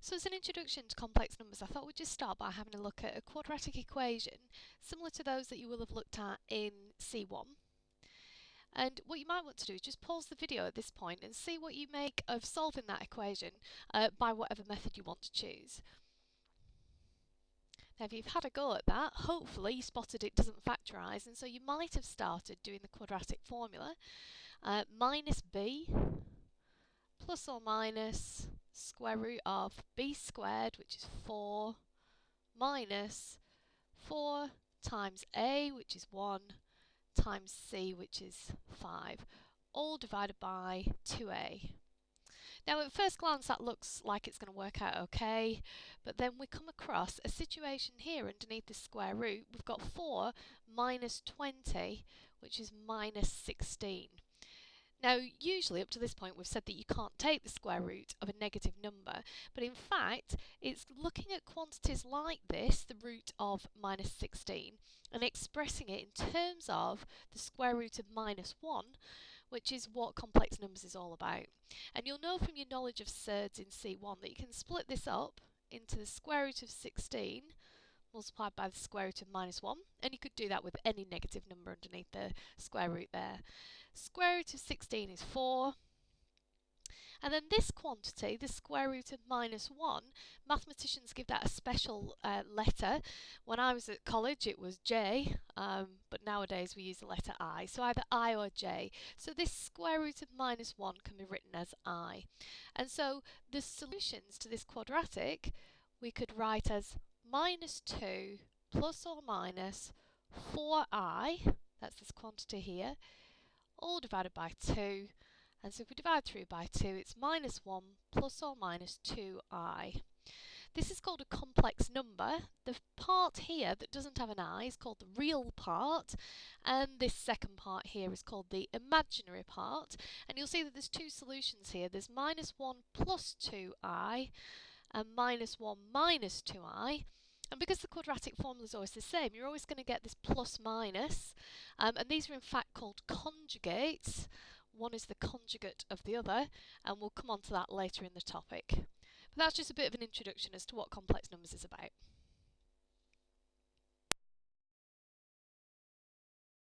So as an introduction to complex numbers, I thought we'd just start by having a look at a quadratic equation similar to those that you will have looked at in C1. And what you might want to do is just pause the video at this point and see what you make of solving that equation by whatever method you want to choose. Now if you've had a go at that, hopefully you spotted it doesn't factorise, and so you might have started doing the quadratic formula. Minus b plus or minus square root of b squared, which is 4, minus 4 times a, which is 1, times c, which is 5, all divided by 2a. Now at first glance that looks like it's going to work out okay, but then we come across a situation here underneath the square root. We've got 4 minus 20, which is minus 16. Now usually up to this point we've said that you can't take the square root of a negative number, but in fact it's looking at quantities like this, the root of minus 16, and expressing it in terms of the square root of minus 1, which is what complex numbers is all about. And you'll know from your knowledge of surds in C1 that you can split this up into the square root of 16 multiplied by the square root of minus 1, and you could do that with any negative number underneath the square root there. Square root of 16 is 4, and then this quantity, the square root of minus 1, mathematicians give that a special letter. When I was at college it was J, but nowadays we use the letter I, so either I or J. So this square root of minus 1 can be written as I. And so the solutions to this quadratic we could write as minus 2 plus or minus 4i, that's this quantity here, all divided by 2. And so if we divide through by 2, it's minus 1 plus or minus 2i. This is called a complex number. The part here that doesn't have an I is called the real part, and this second part here is called the imaginary part. And you'll see that there's two solutions here. There's minus 1 plus 2i and minus 1 minus 2i. And because the quadratic formula is always the same, you're always going to get this plus minus, and these are in fact called conjugates. One is the conjugate of the other, and we'll come on to that later in the topic. But that's just a bit of an introduction as to what complex numbers is about.